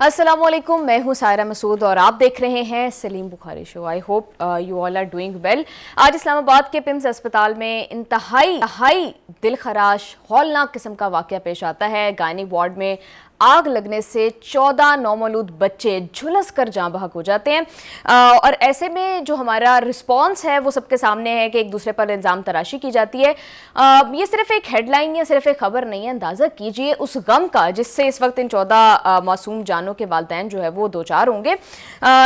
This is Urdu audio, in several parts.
السلام علیکم، میں ہوں سائرہ مسعود اور آپ دیکھ رہے ہیں Saleem Bukhari show. I hope you all are doing well. آج اسلام آباد کے پمز اسپتال میں انتہائی دل خراش ہولناک قسم کا واقعہ پیش آتا ہے۔ گائنی وارڈ میں آگ لگنے سے 14 نومولود بچے جھلس کر جاں بحق ہو جاتے ہیں، اور ایسے میں جو ہمارا رسپانس ہے وہ سب کے سامنے ہے کہ ایک دوسرے پر الزام تراشی کی جاتی ہے۔ یہ صرف ایک ہیڈ لائن یا صرف ایک خبر نہیں ہے، اندازہ کیجئے اس غم کا جس سے اس وقت ان 14 معصوم جانوں کے والدین جو ہے وہ دوچار ہوں گے۔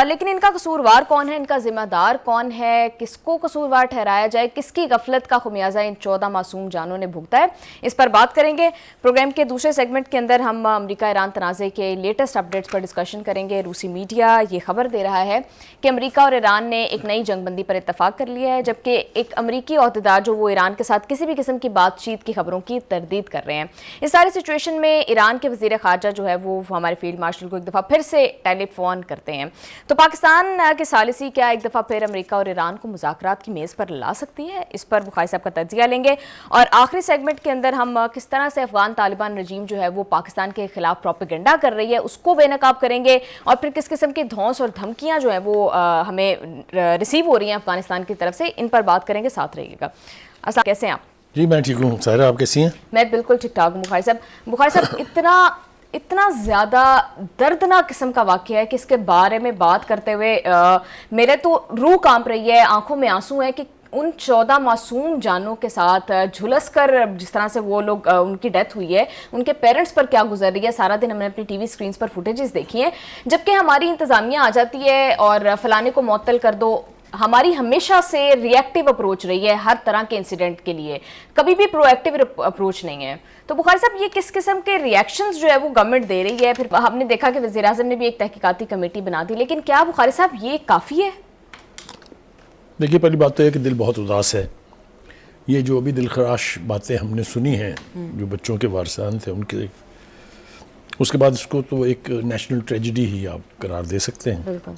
لیکن ان کا قصوروار کون ہے، ان کا ذمہ دار کون ہے، کس کو قصوروار ٹھہرایا جائے، کس کی غفلت کا خمیازہ ان 14 معصوم جانوں نے بھگتا ہے، اس پر بات کریں گے۔ پروگرام کے دوسرے سیگمنٹ کے اندر ہم امریکہ ایران تنازع کے لیٹسٹ اپڈیٹس پر ڈسکشن کریں گے۔ روسی میڈیا یہ خبر دے رہا ہے کہ امریکہ اور ایران نے ایک نئی جنگ بندی پر اتفاق کر لیا ہے، جبکہ ایک امریکی عہدیدار جو وہ ایران کے ساتھ کسی بھی قسم کی بات چیت کی خبروں کی تردید کر رہے ہیں۔ اس ساری سچویشن میں ایران کے وزیر خارجہ جو ہے وہ ہمارے فیلڈ مارشل کو ایک دفعہ پھر سے ٹیلی فون کرتے ہیں۔ تو پاکستان کے ثالثی کیا ایک دفعہ پھر امریکہ اور ایران کو مذاکرات کی میز پر لا سکتی ہے؟ اس پر بخاری صاحب کا تجزیہ لیں گے، اور آخری سیگمنٹ کے اندر ہم کس طرح سے افغان طالبان رجیم جو ہے وہ پاکستان کے خلاف پروپیگنڈا کر رہی ہے اس کو بے نقاب کریں گے، اور پھر کس قسم کی دھونس اور دھمکیاں جو ہیں وہ ہمیں ریسیو ہو رہی ہیں افغانستان کی طرف سے، ان پر بات کریں گے۔ ساتھ رہیے گا۔ السلام، کیسے ہیں آپ؟ جی میں ٹھیک ہوں، سائرہ آپ کیسی ہیں؟ میں بالکل ٹھیک ٹھاک ہوں بخاری صاحب۔ اتنا زیادہ دردناک قسم کا واقعہ ہے کہ اس کے بارے میں بات کرتے ہوئے میرے تو روح کانپ رہی ہے، آنکھوں میں آنسو ہیں کہ ان 14 معصوم جانوں کے ساتھ جھلس کر جس طرح سے وہ لوگ ان کی ڈیتھ ہوئی ہے، ان کے پیرنٹس پر کیا گزر رہی ہے۔ سارا دن ہم نے اپنی ٹی وی سکرینز پر فوٹیجز دیکھی ہیں، جبکہ ہماری انتظامیہ آ جاتی ہے اور فلانے کو معطل کر دو۔ ہماری ہمیشہ سے ری ایکٹیو اپروچ رہی ہے ہر طرح کے انسیڈنٹ کے لیے، کبھی بھی پرو ایکٹیو اپروچ نہیں ہے۔ تو بخاری صاحب، یہ کس قسم کے ری ایکشنز جو ہے وہ گورنمنٹ دے رہی ہے؟ پھر ہم نے دیکھا کہ وزیراعظم نے بھی ایک تحقیقاتی کمیٹی بنا دی، لیکن کیا بخاری صاحب یہ کافی ہے؟ دیکھیے، پہلی بات تو ہے کہ دل بہت اداس ہے۔ یہ جو ابھی دل خراش باتیں ہم نے سنی ہیں جو بچوں کے وارثان تھے ان کے، اس کے بعد اس کو تو ایک نیشنل ٹریجڈی ہی آپ قرار دے سکتے ہیں۔ بالکل۔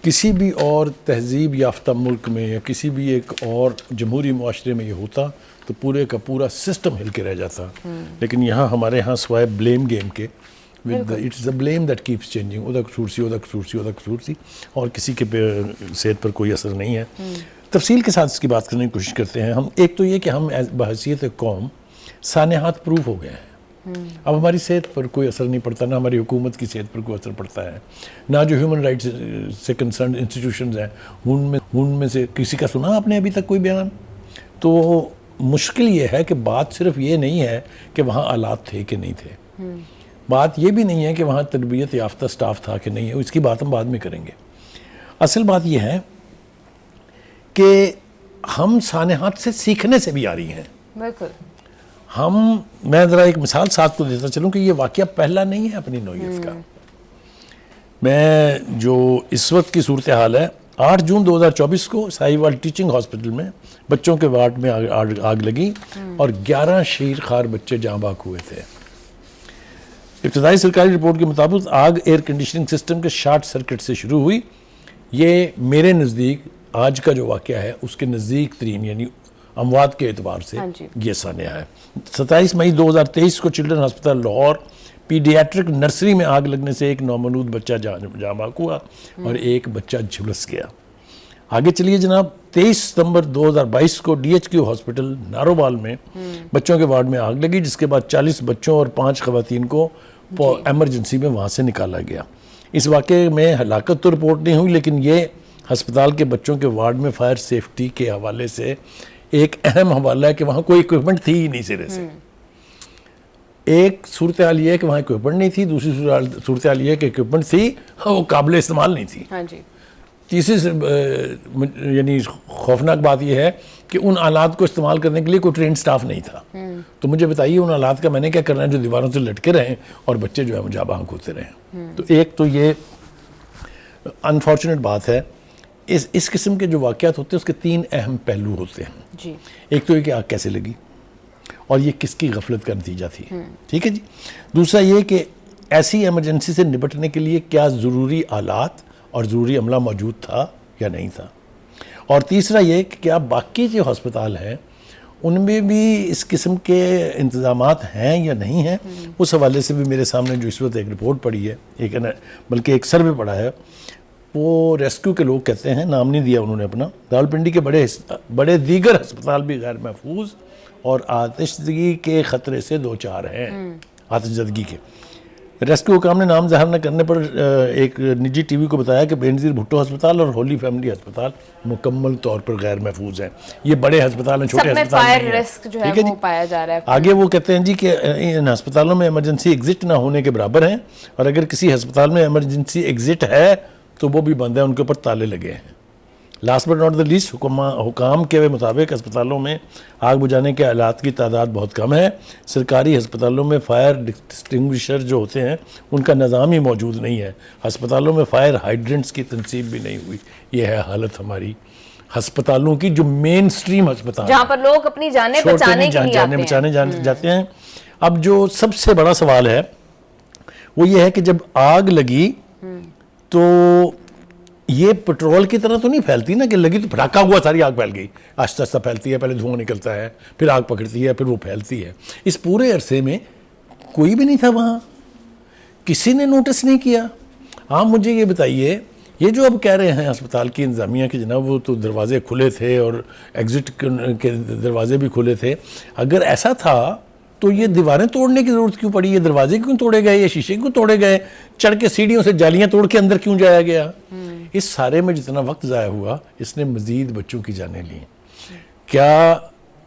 کسی بھی اور تہذیب یافتہ ملک میں یا کسی بھی ایک اور جمہوری معاشرے میں یہ ہوتا تو پورے کا پورا سسٹم ہل کے رہ جاتا، لیکن یہاں ہمارے ہاں سوائے بلیم گیم کے it's a blame that keeps changing, ادھر قصور سی اور کسی کے صحت پر کوئی اثر نہیں ہے۔ تفصیل کے ساتھ اس کی بات کرنے کی کوشش کرتے ہیں ہم۔ ایک تو یہ کہ ہم بحیثیت قوم سانحات پروف ہو گئے ہیں، اب ہماری صحت پر کوئی اثر نہیں پڑتا، نہ ہماری حکومت کی صحت پر کوئی اثر پڑتا ہے، نہ جو ہیومن رائٹس سے کنسرنڈ انسٹیٹیوشنز ہیں ان میں سے کسی کا سنا آپ نے ابھی تک کوئی بیان؟ تو مشکل یہ ہے کہ بات صرف یہ نہیں ہے کہ وہاں آلات تھے کہ نہیں تھے، بات یہ بھی نہیں ہے کہ وہاں تربیت یافتہ سٹاف تھا کہ نہیں ہے، اس کی بات ہم بعد میں کریں گے۔ اصل بات یہ ہے کہ ہم سانحات سے سیکھنے سے بھی آ رہی ہیں۔ بالکل۔ میں ذرا ایک مثال ساتھ کو دیتا چلوں کہ یہ واقعہ پہلا نہیں ہے اپنی نوعیت کا۔ میں جو اس وقت کی صورتحال ہے، 8 جون 2024 کو ساہیوال ٹیچنگ ہاسپٹل میں بچوں کے وارڈ میں آگ لگی اور 11 شیر خوار بچے جاں بحق ہوئے تھے۔ ابتدائی سرکاری رپورٹ کے مطابق آگ ایئر کنڈیشننگ سسٹم کے شارٹ سرکٹ سے شروع ہوئی۔ یہ میرے نزدیک آج کا جو واقعہ ہے اس کے نزدیک ترین، یعنی اموات کے اعتبار سے یہ سانحہ ہے۔ 27 مئی 2023 کو چلڈرن ہسپتال لاہور پیڈیاٹرک نرسری میں آگ لگنے سے ایک نومولود بچہ جاں بحق ہوا اور ایک بچہ جھلس گیا۔ آگے چلیے جناب، 23 ستمبر 2022 کو DHQ ہاسپٹل ناروبال میں بچوں کے وارڈ میں آگ لگی، جس کے بعد 40 بچوں اور 5 خواتین کو ایمرجنسی میں وہاں سے نکالا گیا۔ اس واقعے میں ہلاکت تو رپورٹ نہیں ہوئی، لیکن یہ ہسپتال کے بچوں کے وارڈ میں فائر سیفٹی کے حوالے سے ایک اہم حوالہ ہے کہ وہاں کوئی اکوپمنٹ تھی ہی نہیں سرے سے۔ ایک صورتحال یہ ہے کہ وہاں اکوپمنٹ نہیں تھی، دوسری صورتحال یہ ہے کہ اکوپمنٹ تھی، وہ قابل استعمال نہیں تھی۔ تیسری یعنی خوفناک بات یہ ہے کہ ان آلات کو استعمال کرنے کے لیے کوئی ٹرینڈ سٹاف نہیں تھا۔ تو مجھے بتائیے ان آلات کا میں نے کیا کرنا ہے جو دیواروں سے لٹکے رہیں اور بچے جو ہے جاں بحق ہوتے رہیں۔ تو ایک تو یہ انفارچونیٹ بات ہے۔ اس قسم کے جو واقعات ہوتے ہیں اس کے 3 اہم پہلو ہوتے ہیں۔ ایک تو یہ کہ آگ کیسے لگی اور یہ کس کی غفلت کا نتیجہ تھی، ٹھیک ہے جی۔ دوسرا یہ کہ ایسی ایمرجنسی سے نپٹنے کے لیے کیا ضروری آلات اور ضروری عملہ موجود تھا یا نہیں تھا، اور تیسرا یہ کہ کیا باقی جو ہسپتال ہیں ان میں بھی اس قسم کے انتظامات ہیں یا نہیں ہیں. اس حوالے سے بھی میرے سامنے جو اس وقت ایک رپورٹ پڑی ہے, بلکہ ایک سروے پڑا ہے, وہ ریسکیو کے لوگ کہتے ہیں, نام نہیں دیا انہوں نے اپنا, راولپنڈی کے بڑے دیگر ہسپتال بھی غیر محفوظ اور آتش زدگی کے خطرے سے دوچار ہیں. آتش زدگی کے ریسکیو حکام نے نام ظاہر نہ کرنے پر ایک نجی ٹی وی کو بتایا کہ بینظیر بھٹو ہسپتال اور ہولی فیملی ہسپتال مکمل طور پر غیر محفوظ ہیں. یہ بڑے ہسپتال ہیں, چھوٹے ہسپتال نہیں ہیں. رسک جو ہے وہ پایا جا رہا ہے. آگے وہ کہتے ہیں جی کہ ان ہسپتالوں میں ایمرجنسی ایگزٹ نہ ہونے کے برابر ہیں, اور اگر کسی ہسپتال میں ایمرجنسی ایگزٹ ہے تو وہ بھی بند ہے, ان کے اوپر تالے لگے ہیں. Last but not the list, حکام کے مطابق ہسپتالوں میں آگ بجھانے کے آلات کی تعداد بہت کم ہے. سرکاری ہسپتالوں میں فائر ڈسٹنگوشر جو ہوتے ہیں ان کا نظام ہی موجود نہیں ہے. ہسپتالوں میں فائر ہائیڈرنٹس کی تنصیب بھی نہیں ہوئی. یہ ہے حالت ہماری ہسپتالوں کی, جو مین سٹریم ہسپتال جہاں پر لوگ اپنی جانیں بچانے کے لیے جاتے ہیں. اب جو سب سے بڑا سوال ہے وہ یہ ہے کہ جب آگ لگی تو یہ پٹرول کی طرح تو نہیں پھیلتی نا, کہ لگی تو پھٹاکا ہوا ساری آگ پھیل گئی. آہستہ آہستہ پھیلتی ہے, پہلے دھواں نکلتا ہے, پھر آگ پکڑتی ہے, پھر وہ پھیلتی ہے. اس پورے عرصے میں کوئی بھی نہیں تھا وہاں, کسی نے نوٹس نہیں کیا. آپ مجھے یہ بتائیے, یہ جو اب کہہ رہے ہیں ہسپتال کی انتظامیہ کہ جناب وہ تو دروازے کھلے تھے اور ایگزٹ کے دروازے بھی کھلے تھے, اگر ایسا تھا تو یہ دیواریں توڑنے کی ضرورت کیوں پڑی؟ یہ دروازے کیوں توڑے گئے, یہ شیشے کیوں توڑے گئے, چڑھ کے سیڑھیوں سے جالیاں توڑ کے اندر کیوں جایا گیا؟ اس سارے میں جتنا وقت ضائع ہوا اس نے مزید بچوں کی جانیں لیں. کیا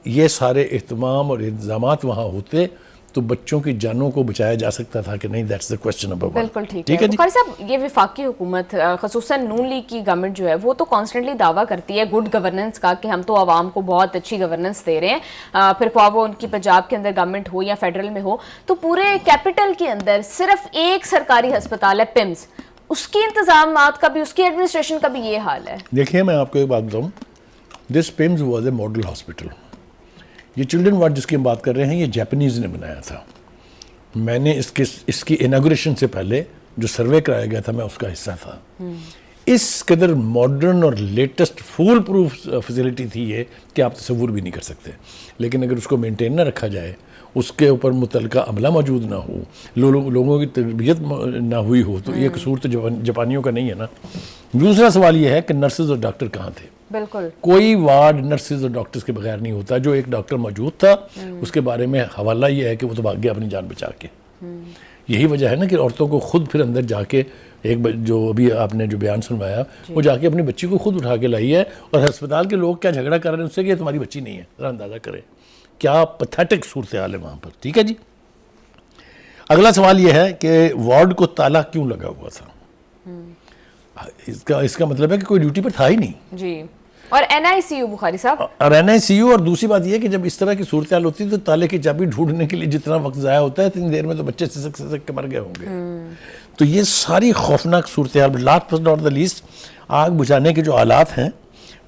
یہ سارے اہتمام اور انتظامات وہاں ہوتے تو بچوں کی جانوں کو بچایا جا سکتا تھا کہ نہیں؟ That's the question number 1. بالکل ٹھیک ہے. بخاری صاحب, یہ وفاقی حکومت خصوصاً نون لیگ کی گورنمنٹ جو ہے وہ تو کانسٹنٹلی دعویٰ کرتی ہے گڈ گورننس کا, کہ ہم تو عوام کو بہت اچھی گورننس دے رہے ہیں, پھر خواہ وہ ان کی پنجاب کے اندر گورنمنٹ ہو یا فیڈرل میں ہو. تو پورے کیپٹل کے اندر صرف ایک سرکاری ہسپتال ہے پمز, اس کی انتظامات کا بھی, اس کی ایڈمنسٹریشن کا بھی یہ حال ہے. دیکھیے میں آپ کو ایک بات بتاؤں, this PIMS was a model hospital. یہ چلڈرن وارڈ جس کی ہم بات کر رہے ہیں یہ جاپنیز نے بنایا تھا. میں نے اس کی اناگوریشن سے پہلے جو سروے کرایا گیا تھا میں اس کا حصہ تھا. اس قدر ماڈرن اور لیٹسٹ فول پروف فیسلٹی تھی یہ کہ آپ تصور بھی نہیں کر سکتے. لیکن اگر اس کو مینٹین نہ رکھا جائے, اس کے اوپر متعلقہ عملہ موجود نہ ہو, لوگوں کی تربیت نہ ہوئی ہو, تو یہ قصور تو جاپانیوں کا نہیں ہے نا. دوسرا سوال یہ ہے کہ نرسز اور ڈاکٹر کہاں تھے؟ بالکل کوئی وارڈ نرسز اور ڈاکٹرز کے بغیر نہیں ہوتا. جو ایک ڈاکٹر موجود تھا اس کے بارے میں حوالہ یہ ہے کہ وہ تو بھاگ گیا اپنی جان بچا کے. یہی وجہ ہے نا کہ عورتوں کو خود پھر اندر جا کے, ایک جو ابھی آپ نے جو بیان سنوایا وہ جا کے اپنی بچی کو خود اٹھا کے لائی ہے, اور ہسپتال کے لوگ کیا جھگڑا کر رہے ہیں اس سے کہ تمہاری بچی نہیں ہے. ذرا اندازہ کریں کیا پتھیٹک صورتحال ہے وہاں پر. ٹھیک ہے جی. اگلا سوال یہ ہے کہ وارڈ کو تالا کیوں لگا ہوا تھا؟ اس کا مطلب ہے کہ کوئی ڈیوٹی پر تھا ہی نہیں. جی. اور این آئی سی یو بخاری صاحب, اور این آئی سی یو. اور دوسری بات یہ ہے کہ جب اس طرح کی صورتحال ہوتی ہے تو تالے کی چابی ڈھونڈنے کے لیے جتنا وقت ضائع ہوتا ہے اتنی دیر میں تو بچے سسک کے مر گئے ہوں گے. تو یہ ساری خوفناک صورتحال. Last but not the least, آگ بجھانے کے جو آلات ہیں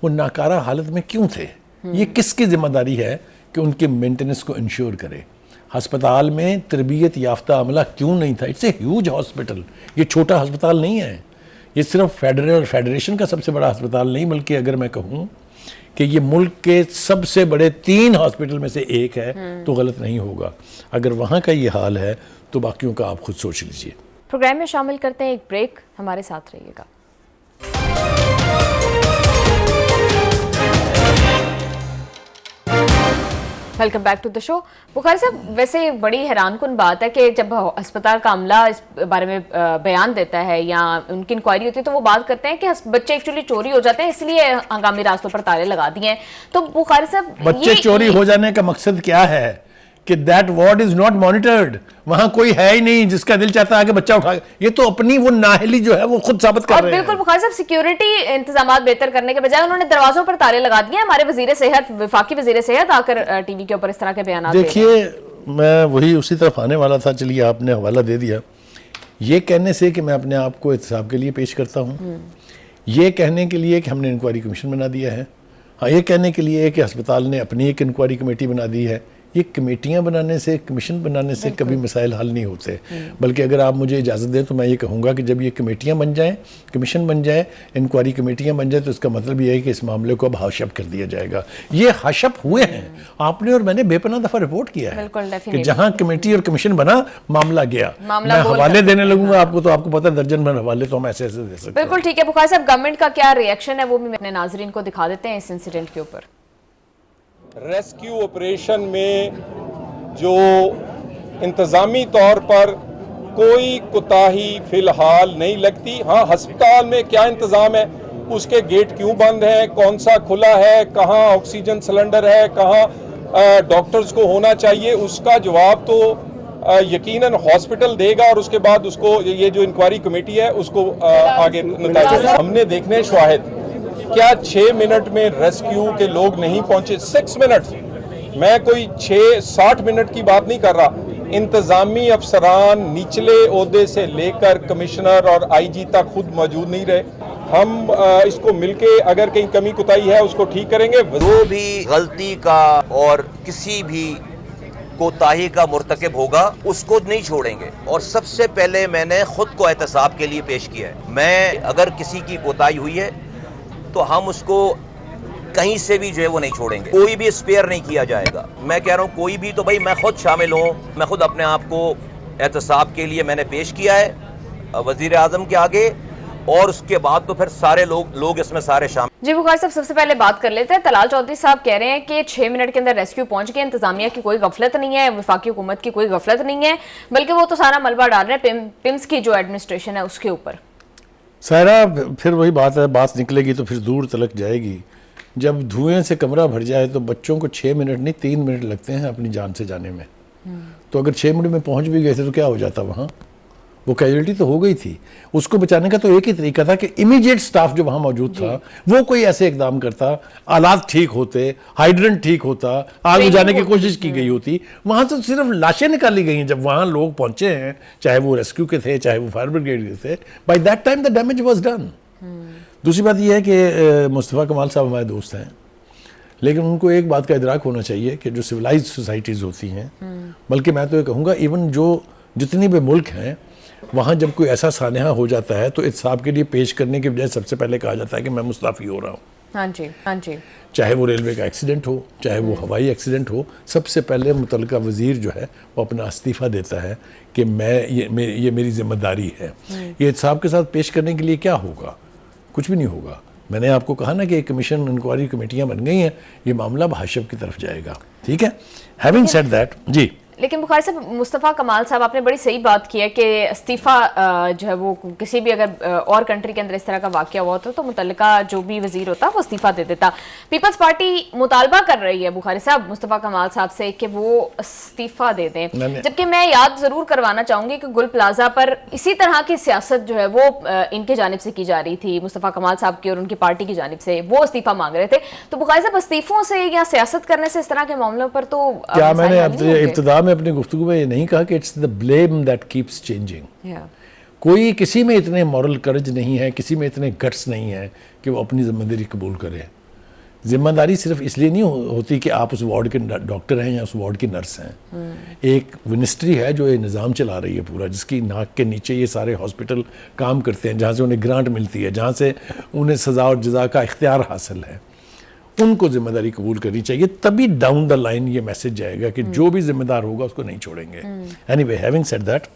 وہ ناکارہ حالت میں کیوں تھے؟ یہ کس کی ذمہ داری ہے کہ ان کے مینٹیننس کو انشور کرے؟ ہسپتال میں تربیت یافتہ عملہ کیوں نہیں تھا؟ It's a huge hospital. یہ چھوٹا ہسپتال نہیں ہے. یہ صرف فیڈریشن کا سب سے بڑا ہسپتال نہیں, بلکہ اگر میں کہوں کہ یہ ملک کے سب سے بڑے 3 ہاسپٹل میں سے ایک ہے تو غلط نہیں ہوگا. اگر وہاں کا یہ حال ہے تو باقیوں کا آپ خود سوچ لیجئے. پروگرام میں شامل کرتے ہیں ایک بریک, ہمارے ساتھ رہیے گا. ویلکم بیک ٹو دا شو. بخاری صاحب, ویسے بڑی حیران کن بات ہے کہ جب ہسپتال کا عملہ اس بارے میں بیان دیتا ہے یا ان کی انکوائری ہوتی ہے تو وہ بات کرتے ہیں کہ بچے ایکچولی چوری ہو جاتے ہیں, اس لیے ہنگامی راستوں پر تالے لگا دیے ہیں. تو بخاری صاحب, بچے چوری ہو جانے کا مقصد کیا ہے کہ that ward is not monitored. وہاں کوئی ہے ہی نہیں جس کا دل چاہتا ہے کہ بچہ اٹھا. یہ تو اپنی وہ نااہلی جو ہے وہ خود ثابت کر رہے ہیں. بالکل بخاری صاحب, سیکیورٹی انتظامات بہتر کرنے کے بجائے انہوں نے دروازوں پر تالے لگا دیے. ہمارے وزیر صحت, وفاقی وزیر صحت آ کر ٹی وی کے اوپر اس طرح کے بیانات دے رہے ہیں. دیکھیے میں وہی اسی طرف آنے والا تھا, چلیے آپ نے حوالہ دے دیا. یہ کہنے سے کہ میں اپنے آپ کو احتساب کے لیے پیش کرتا ہوں, یہ کہنے کے لیے کہ ہم نے انکوائری کمیشن بنا دیا ہے, ہاں یہ کہنے کے لیے کہ ہسپتال نے اپنی ایک انکوائری کمیٹی بنا دی ہے, یہ کمیٹیاں بنانے سے, کمیشن بنانے سے کبھی مسائل حل نہیں ہوتے. بلکہ اگر آپ مجھے اجازت دیں تو میں یہ کہوں گا کہ جب یہ کمیٹیاں بن جائیں, کمیشن بن جائے, انکوائری کمیٹیاں بن جائیں, تو اس کا مطلب یہ ہے کہ اس معاملے کو اب ہاشپ کر دیا جائے گا. یہ ہاشپ ہوئے ہیں, آپ نے اور میں نے بے پناہ دفعہ رپورٹ کیا ہے کہ جہاں کمیٹی اور کمیشن بنا معاملہ گیا. میں حوالے دینے لگوں گا آپ کو, تو آپ کو پتہ درجن بھر حوالے تو ہم ایسے ایسے دے سکتے ہیں. بالکل ٹھیک ہے. بخاری صاحب, گورنمنٹ کا کیا ری ایکشن ہے وہ بھی اپنے ناظرین کو دکھا دیتے ہیں اس انسیڈنٹ کے اوپر. ریسکیو آپریشن میں جو انتظامی طور پر کوئی کوتاہی فی الحال نہیں لگتی. ہاں, ہسپتال میں کیا انتظام ہے, اس کے گیٹ کیوں بند ہیں, کون سا کھلا ہے, کہاں آکسیجن سلنڈر ہے, کہاں ڈاکٹرز کو ہونا چاہیے, اس کا جواب تو یقیناً ہاسپٹل دے گا, اور اس کے بعد اس کو یہ جو انکوائری کمیٹی ہے اس کو آگے نتائج. ہم نے دیکھنے شواہد, کیا 6 منٹ میں ریسکیو کے لوگ نہیں پہنچے؟ 6 منٹ. میں کوئی 60 منٹ کی بات نہیں کر رہا. انتظامی افسران نچلے عہدے سے لے کر کمشنر اور آئی جی تک خود موجود نہیں رہے. ہم اس کو مل کے اگر کہیں کمی کوتاہی ہے اس کو ٹھیک کریں گے. جو بھی غلطی کا اور کسی بھی کوتاہی کا مرتکب ہوگا اس کو نہیں چھوڑیں گے, اور سب سے پہلے میں نے خود کو احتساب کے لیے پیش کیا ہے. میں اگر کسی کی کوتاہی ہوئی ہے تو ہم اس کو کہیں سے بھی جو ہے وہ نہیں چھوڑیں گے, کوئی بھی اسپیئر نہیں کیا جائے گا. میں کہہ رہا ہوں کوئی بھی, تو بھائی میں خود شامل ہوں, میں خود اپنے آپ کو احتساب کے لیے میں نے پیش کیا ہے وزیر اعظم کے آگے, اور اس کے بعد تو پھر سارے لوگ اس میں سارے شامل. جی بخاری صاحب, سب سے پہلے بات کر لیتے ہیں. طلال چودھری صاحب کہہ رہے ہیں کہ 6 منٹ کے اندر ریسکیو پہنچ گئے, انتظامیہ کی کوئی غفلت نہیں ہے, وفاقی حکومت کی کوئی غفلت نہیں ہے, بلکہ وہ تو سارا ملبہ ڈال رہے ہیں پمس کی جو ایڈمنسٹریشن ہے اس کے اوپر. سائرہ, پھر وہی بات ہے, بات نکلے گی تو پھر دور تلک جائے گی. جب دھوئیں سے کمرہ بھر جائے تو بچوں کو 6 منٹ نہیں 3 منٹ لگتے ہیں اپنی جان سے جانے میں. تو اگر 6 منٹ میں پہنچ بھی گئے تھے تو کیا ہو جاتا وہاں؟ وہ کیجولٹی تو ہو گئی تھی. اس کو بچانے کا تو ایک ہی طریقہ تھا کہ امیجیٹ سٹاف جو وہاں موجود تھا وہ کوئی ایسے اقدام کرتا, آلات ٹھیک ہوتے, ہائیڈرنٹ ٹھیک ہوتا, آگ بجھانے کی کوشش کی گئی ہوتی. وہاں سے صرف لاشیں نکالی گئی ہیں جب وہاں لوگ پہنچے ہیں, چاہے وہ ریسکیو کے تھے چاہے وہ فائر بریگیڈ کے تھے. By that time the damage was done. دوسری بات یہ ہے کہ مصطفیٰ کمال صاحب ہمارے دوست ہیں, لیکن ان کو ایک بات کا ادراک ہونا چاہیے کہ جو سویلائزڈ سوسائٹیز ہوتی ہیں, بلکہ میں تو یہ کہوں گا ایون جو جتنی بھی ملک ہیں, وہاں جب کوئی ایسا سانحہ ہو جاتا ہے تو احتساب کے لیے پیش کرنے کے بجائے سب سے پہلے کہا جاتا ہے کہ میں مستعفی ہو رہا ہوں. ہاں جی, ہاں جی. چاہے وہ ریلوے کا ایکسیڈنٹ ہو, چاہے وہ ہوائی ایکسیڈنٹ ہو, سب سے پہلے متعلقہ وزیر جو ہے وہ اپنا استعفیٰ دیتا ہے کہ یہ میری ذمہ داری ہے. یہ احتساب کے ساتھ پیش کرنے کے لیے کیا ہوگا؟ کچھ بھی نہیں ہوگا. میں نے آپ کو کہا نا کہ ایک کمیشن انکوائری کمیٹیاں بن گئی ہیں, یہ معاملہ بحشب کی طرف جائے گا. ٹھیک ہے, ہیونگ سیڈ دیٹ. جی لیکن بخاری صاحب, مصطفیٰ کمال صاحب آپ نے بڑی صحیح بات کی ہے کہ استعفیٰ جو ہے وہ کسی بھی اگر اور کنٹری کے اندر اس طرح کا واقعہ ہوا ہوتا تو متعلقہ جو بھی وزیر ہوتا وہ استعفیٰ دے دیتا. پیپلز پارٹی مطالبہ کر رہی ہے بخاری صاحب مصطفیٰ کمال صاحب سے کہ وہ استعفیٰ دے دیں, جبکہ میں یاد ضرور کروانا چاہوں گی کہ گل پلازا پر اسی طرح کی سیاست جو ہے وہ ان کی جانب سے کی جا رہی تھی, مصطفیٰ کمال صاحب کی اور ان کی پارٹی کی جانب سے, وہ استعفیٰ مانگ رہے تھے. تو بخاری صاحب استعفوں سے یا سیاست کرنے سے اس طرح کے معاملوں پر تو کیا میں نے ابتدا میں اپنی گفتگو میں نہیں کہا کہ it's the blame that keeps changing. کوئی کسی میں اتنے مورل کرج نہیں ہے, کسی میں اتنے گٹس نہیں ہے کہ وہ اپنی ذمہ داری قبول کرے. ذمہ داری صرف اس لیے نہیں ہوتی کہ آپ اس وارڈ کے ڈاکٹر ہیں یا اس وارڈ کی نرس ہیں. ایک منسٹری ہے جو یہ نظام چلا رہی ہے پورا, جس کی ناک کے نیچے یہ سارے ہاسپٹل کام کرتے ہیں, جہاں سے انہیں گرانٹ ملتی ہے, جہاں سے انہیں سزا اور جزا کا اختیار حاصل ہے. ان کو ذمہ داری قبول کرنی چاہیے, تبھی ڈاؤن دا لائن یہ میسج جائے گا کہ جو بھی ذمہ دار ہوگا اس کو نہیں چھوڑیں گے. Anyway, having said that,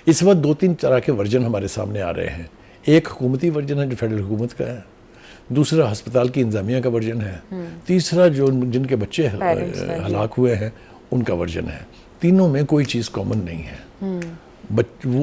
اس وقت 2-3 طرح کے ورژن ہمارے سامنے آ رہے ہیں. ایک حکومتی ورژن ہے جو فیڈرل حکومت کا ہے, دوسرا ہسپتال کی انتظامیہ کا ورژن ہے, تیسرا جو جن کے بچے ہلاک ہوئے ہیں ان کا ورژن ہے. تینوں میں کوئی چیز کامن نہیں ہے.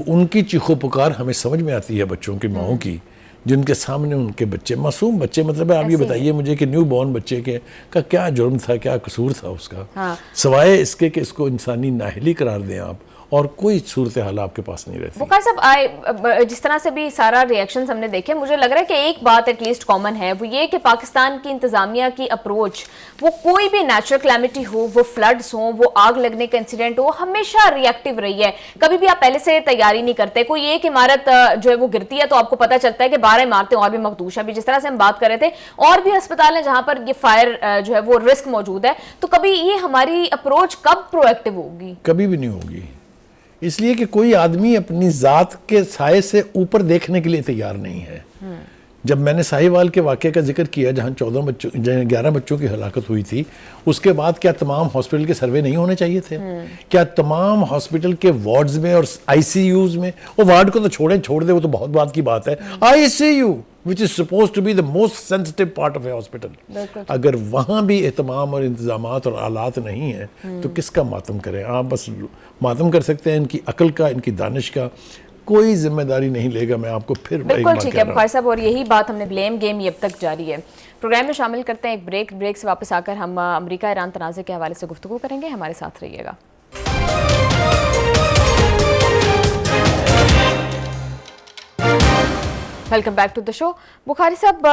ان کی چیخ و پکار ہمیں سمجھ میں آتی ہے بچوں کی ماؤں کی, جن کے سامنے ان کے بچے, معصوم بچے, مطلب ہے آپ یہ بتائیے مجھے کہ نیو بورن بچے کا کیا جرم تھا, کیا قصور تھا اس کا, سوائے اس کے کہ اس کو انسانی نااہلی قرار دیں آپ اور کوئی صورتحال آپ کے پاس نہیں رہتی. بخاری صاحب جس طرح سے بھی سارا ریئیکشنز ہم نے دیکھے, مجھے لگ رہا ہے کہ ایک بات ایٹ لیسٹ کامن ہے, وہ یہ کہ پاکستان کی انتظامیہ کی اپروچ, وہ کوئی بھی نیچرل کلیمٹی ہو, وہ فلڈز ہوں, وہ آگ لگنے کا انسیڈنٹ ہو, ہمیشہ ریئیکٹیو رہی ہے. کبھی بھی آپ پہلے سے تیاری نہیں کرتے. کوئی ایک عمارت جو ہے وہ گرتی ہے تو آپ کو پتہ چلتا ہے کہ 12 عمارتیں اور بھی مخدوش ہیں. جس طرح سے ہم بات کر رہے تھے, اور بھی ہسپتال ہیں جہاں پر یہ فائر جو ہے وہ رسک موجود ہے. تو کبھی یہ ہماری اپروچ کب پرو ایکٹیو ہوگی؟ کبھی بھی نہیں ہوگی, اس لیے کہ کوئی آدمی اپنی ذات کے سائے سے اوپر دیکھنے کے لیے تیار نہیں ہے. جب میں نے ساہیوال کے واقعے کا ذکر کیا جہاں 11 بچوں کی ہلاکت ہوئی تھی, اس کے بعد کیا تمام ہاسپٹل کے سروے نہیں ہونے چاہیے تھے؟ کیا تمام ہاسپٹل کے وارڈز میں اور آئی سی یوز میں, وہ وارڈ کو تو چھوڑ دے, وہ تو بہت بات کی بات ہے, آئی سی you which is supposed to be the most sensitive part of a hospital, اگر وہاں بھی اہتمام اور انتظامات اور آلات نہیں ہیں تو کس کا ماتم کریں؟ آپ بس ماتم کر سکتے ہیں ان کی عقل کا, ان کی دانش کا. کوئی ذمہ داری نہیں لے گا. میں آپ کو پھر بالکل ٹھیک ہے بخاری صاحب, اور یہی بات ہم نے بلیم گیم یہ اب تک جاری ہے. پروگرام میں شامل کرتے ہیں ایک بریک سے واپس آ کر ہم امریکہ ایران تنازع کے حوالے سے گفتگو کریں گے. ہمارے ساتھ رہیے گا. ویلکم بیک ٹو دا شو. بخاری صاحب,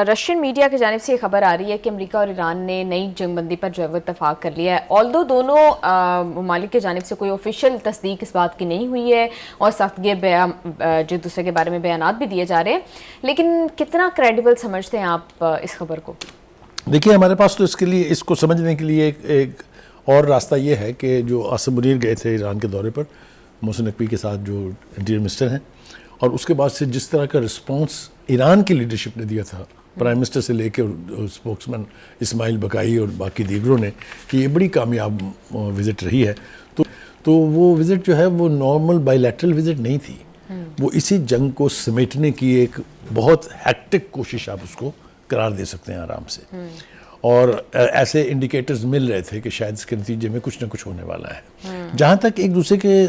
رشین میڈیا کی جانب سے یہ خبر آ رہی ہے کہ امریکہ اور ایران نے نئی جنگ بندی پر جو ہے وہ اتفاق کر لیا ہے. آلدو دونوں ممالک کی جانب سے کوئی آفیشیل تصدیق اس بات کی نہیں ہوئی ہے, اور سختگیر جو دوسرے کے بارے میں بیانات بھی دیے جا رہے ہیں, لیکن کتنا کریڈیبل سمجھتے ہیں آپ اس خبر کو؟ دیکھیے, ہمارے پاس تو اس کے لیے, اس کو سمجھنے کے لیے ایک اور راستہ یہ ہے کہ جو عاصم منیر گئے تھے ایران کے دورے پر محسن نقوی کے ساتھ, جو انٹیریئر منسٹر ہیں, اور اس کے بعد سے جس طرح کا رسپانس ایران کی لیڈرشپ نے دیا تھا, پرائم منسٹر سے لے کے اسپوکس مین اسماعیل بقائی اور باقی دیگروں نے, کہ یہ بڑی کامیاب وزٹ رہی ہے. تو وہ وزٹ جو ہے وہ نارمل بائی لیٹرل وزٹ نہیں تھی, وہ اسی جنگ کو سمیٹنے کی ایک بہت ہیکٹک کوشش آپ اس کو قرار دے سکتے ہیں آرام سے. اور ایسے انڈیکیٹرز مل رہے تھے کہ شاید اس کے نتیجے میں کچھ نہ کچھ ہونے والا ہے. جہاں تک ایک دوسرے کے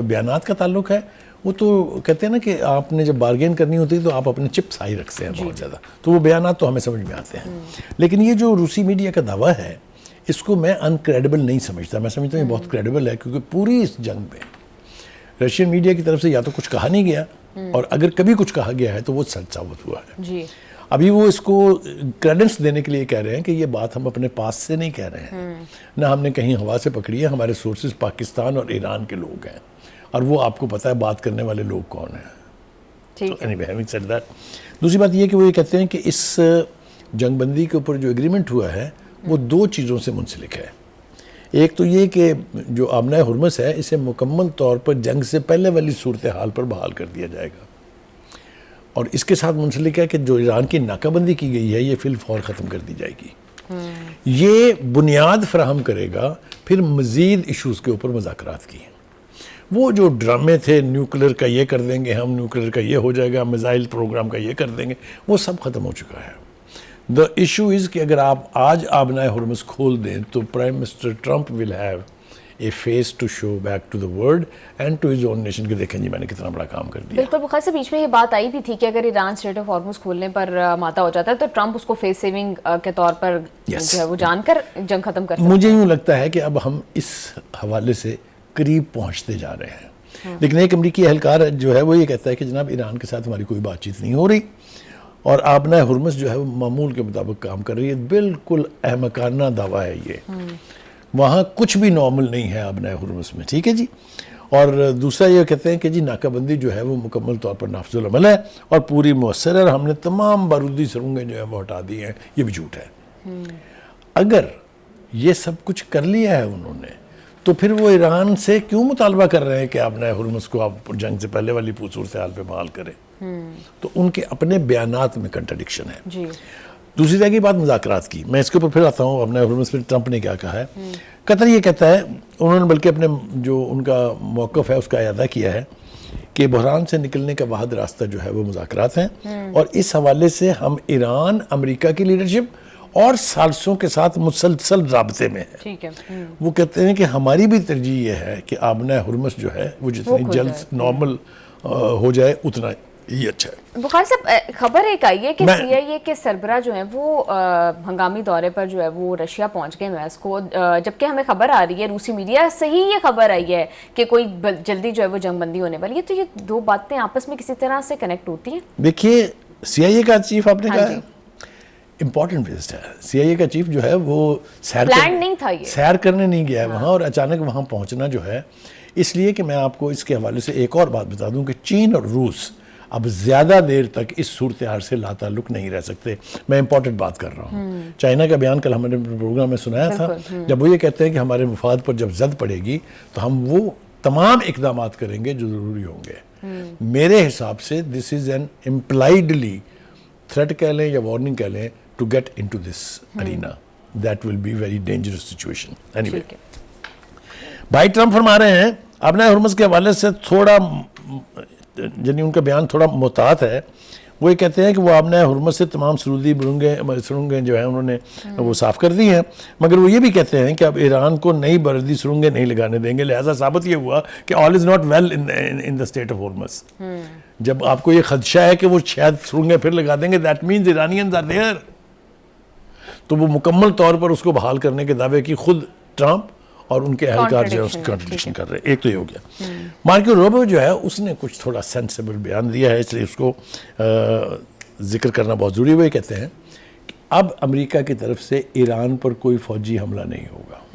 بیانات کا تعلق ہے, وہ تو کہتے ہیں نا کہ آپ نے جب بارگین کرنی ہوتی ہے تو آپ اپنے چپس ہائی رکھتے ہیں بہت زیادہ, تو وہ بیانات تو ہمیں سمجھ میں آتے ہیں. لیکن یہ جو روسی میڈیا کا دعویٰ ہے, اس کو میں انکریڈیبل نہیں سمجھتا. میں سمجھتا ہوں یہ بہت کریڈیبل ہے, کیونکہ پوری اس جنگ میں رشین میڈیا کی طرف سے یا تو کچھ کہا نہیں گیا, اور اگر کبھی کچھ کہا گیا ہے تو وہ سچ ثابت ہوا ہے. ابھی وہ اس کو کریڈنس دینے کے لیے کہہ رہے ہیں کہ یہ بات ہم اپنے پاس سے نہیں کہہ رہے ہیں, نہ ہم نے کہیں ہوا سے پکڑی ہے, ہمارے سورسز پاکستان اور ایران کے لوگ ہیں, اور وہ آپ کو پتہ ہے بات کرنے والے لوگ کون ہیں. دوسری بات یہ کہ وہ یہ کہتے ہیں کہ اس جنگ بندی کے اوپر جو ایگریمنٹ ہوا ہے وہ 2 چیزوں سے منسلک ہے. ایک تو یہ کہ جو آبنہ ہرمز ہے, اسے مکمل طور پر جنگ سے پہلے والی صورتحال پر بحال کر دیا جائے گا, اور اس کے ساتھ منسلک ہے کہ جو ایران کی ناکہ بندی کی گئی ہے یہ فی الفور ختم کر دی جائے گی. یہ بنیاد فراہم کرے گا پھر مزید ایشوز کے اوپر مذاکرات کی. وہ جو ڈرامے تھے, نیوکلیر کا یہ کر دیں گے ہم, نیوکلیر کا یہ ہو جائے گا, میزائل پروگرام کا یہ کر دیں گے, وہ سب ختم ہو چکا ہے. دا ایشو از کہ اگر آپ آج آبنہ ہرمز کھول دیں تو prime minister Trump will have a face to show back to the world and to his own nation, کہ دیکھیں جی میں نے کتنا بڑا کام کر دیا. بالکل بخاری سے بیچ میں یہ بات آئی بھی تھی کہ اگر ایران اسٹریٹ آف ہارمز کھولنے پر ماتا ہو جاتا ہے تو ٹرمپ اس کو فیس سیونگ کے طور پر جو ہے وہ جان کر جنگ ختم کر سکتے ہیں. مجھے یوں لگتا ہے کہ اب ہم اس حوالے سے قریب پہنچتے جا رہے ہیں. لیکن ایک امریکی اہلکار جو ہے وہ یہ کہتا ہے کہ جناب ایران کے ساتھ ہماری کوئی بات چیت نہیں ہو رہی, اور آبنہ ہرمز جو ہے وہ معمول کے مطابق کام کر رہی ہے. بالکل احمقانہ دعویٰ ہے یہ, وہاں کچھ بھی نارمل نہیں ہے آبنہ ہرمز میں, ٹھیک ہے جی. اور دوسرا یہ کہتے ہیں کہ جی ناکہ بندی جو ہے وہ مکمل طور پر نافذ العمل ہے اور پوری مؤثر ہے, اور ہم نے تمام بارودی سرنگیں جو ہیں وہ ہٹا دی ہیں. یہ بھی جھوٹ ہے. اگر یہ سب کچھ کر لیا ہے انہوں نے, تو پھر وہ ایران سے کیوں مطالبہ کر رہے ہیں کہ آبنہ ہرمز کو آپ جنگ سے پہلے والی صورتحال پہ بحال کریں؟ تو ان کے اپنے بیانات میں کنٹرڈکشن ہے. دوسری رہ گئی بات مذاکرات کی. میں اس کے اوپر پھر آتا ہوں. آبنہ ہرمز پہ ٹرمپ نے کیا کہا ہے. قطر یہ کہتا ہے, انہوں نے بلکہ اپنے جو ان کا موقف ہے اس کا اعادہ کیا ہے کہ بحران سے نکلنے کا واحد راستہ جو ہے وہ مذاکرات ہیں, اور اس حوالے سے ہم ایران امریکہ کی لیڈرشپ اور ثالثوں کے ساتھ مسلسل رابطے میں ہے. وہ کہتے ہیں کہ ہماری بھی ترجیح یہ ہے کہ آبنہ ہرمز جو ہے وہ جتنی جلد نارمل ہو جائے اتنا یہ اچھا ہے. بخاری صاحب خبر ایک آئی ہے کہ سی آئی اے کے سربراہ جو ہیں وہ ہنگامی دورے پر جو ہے وہ رشیا پہنچ گئے ماسکو، جبکہ ہمیں خبر آ رہی ہے روسی میڈیا سے ہی یہ خبر آئی ہے کہ کوئی جلدی جو ہے وہ جنگ بندی ہونے والی ہے. تو یہ دو باتیں آپس میں کسی طرح سے کنیکٹ ہوتی ہیں؟ دیکھیے سی آئی اے کا چیف آپ نے کہا امپورٹنٹ وزٹ ہے. سی آئی اے کا چیف جو ہے وہ سیر کرنے نہیں گیا ہے وہاں، اور اچانک وہاں پہنچنا جو ہے اس لیے کہ میں آپ کو اس کے حوالے سے ایک اور بات بتا دوں کہ چین اور روس اب زیادہ دیر تک اس صورتحال سے لا تعلق نہیں رہ سکتے. میں امپورٹنٹ بات کر رہا ہوں. چائنا کا بیان کل ہم نے پروگرام میں سنایا تھا، جب وہ یہ کہتے ہیں کہ ہمارے مفاد پر جب زد پڑے گی تو ہم وہ تمام اقدامات کریں گے جو ضروری ہوں گے. میرے حساب سے دس از این امپلائڈلی تھریٹ کہہ لیں یا وارننگ کہہ لیں to get into this arena. That will be very dangerous situation. Anyway بھائی ٹرمپ فرما رہے ہیں ابنا ہرمز کے حوالے سے تھوڑا، یعنی ان کا بیان تھوڑا محتاط ہے. وہ یہ کہتے ہیں کہ وہ ابنا ہرمز سے تمام سرنگیں جو ہیں انہوں نے وہ صاف کر دی ہیں، مگر وہ یہ بھی کہتے ہیں کہ اب ایران کو نئی بردی سرنگیں نہیں لگانے دیں گے. لہٰذا ثابت یہ ہوا کہ all is not well in the state of Hormuz. جب آپ کو یہ خدشہ ہے کہ وہ شاید سرنگیں پھر لگا دیں گے، دیٹ مینز ایرانینز آر دیئر. تو وہ مکمل طور پر اس کو بحال کرنے کے دعوے کی خود ٹرمپ اور ان کے اہلکار جو ہے اس کی کنٹرڈکشن کر رہے ہیں. ایک تو یہ ہو گیا. مارکو روبیو جو ہے اس نے کچھ تھوڑا سینسیبل بیان دیا ہے، اس لیے اس کو ذکر کرنا بہت ضروری ہے. وہ یہ کہتے ہیں کہ اب امریکہ کی طرف سے ایران پر کوئی فوجی حملہ نہیں ہوگا.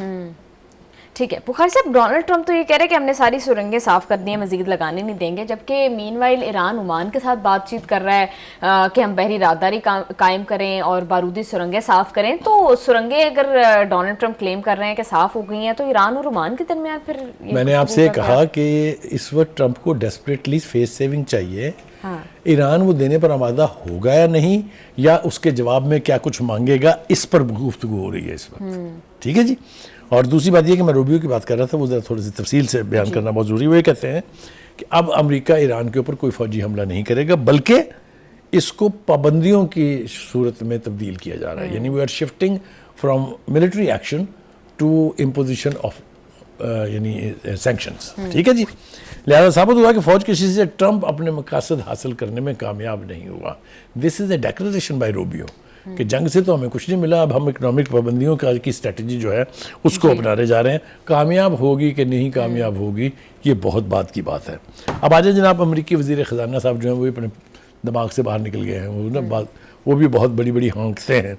ٹھیک ہے. بخاری صاحب ڈونلڈ ٹرمپ تو یہ کہہ رہے ہیں کہ ہم نے ساری سرنگیں صاف کر دی ہیں، مزید لگانے نہیں دیں گے، جبکہ مین وائل ایران عمان کے ساتھ بات چیت کر رہا ہے کہ ہم بحری راداری قائم کریں اور بارودی سرنگیں صاف کریں. تو سرنگیں اگر ڈونلڈ ٹرمپ کلیم کر رہے ہیں کہ صاف ہو گئی ہیں تو ایران اور عمان کے درمیان پھر میں نے آپ سے کہا کہ اس وقت ٹرمپ کو ڈیسپریٹلی فیس سیونگ چاہیے. ایران وہ دینے پر آمادہ ہوگا یا نہیں، یا اس کے جواب میں کیا کچھ مانگے گا، اس پر گفتگو ہو رہی ہے اس وقت. ٹھیک ہے جی. اور دوسری بات یہ کہ میں روبیو کی بات کر رہا تھا، وہ ذرا تھوڑی سی تفصیل سے بیان کرنا بہت ضروری. وہ یہ کہتے ہیں کہ اب امریکہ ایران کے اوپر کوئی فوجی حملہ نہیں کرے گا، بلکہ اس کو پابندیوں کی صورت میں تبدیل کیا جا رہا ہے. یعنی we are shifting from military action to imposition of یعنی سینکشنز. ٹھیک ہے جی. لہذا ثابت ہوا کہ فوج کی سے ٹرمپ اپنے مقاصد حاصل کرنے میں کامیاب نہیں ہوا. دس از اے ڈیکلریشن بائی روبیو کہ جنگ سے تو ہمیں کچھ نہیں ملا، اب ہم اکنامک پابندیوں کی اسٹریٹجی جو ہے اس کو اپنانے جا رہے ہیں. کامیاب ہوگی کہ نہیں کامیاب ہوگی یہ بہت بات کی بات ہے. اب آج جناب امریکی وزیر خزانہ صاحب جو ہیں وہ اپنے دماغ سے باہر نکل گئے ہیں. وہ بھی بہت بڑی بڑی ہانکتے ہیں.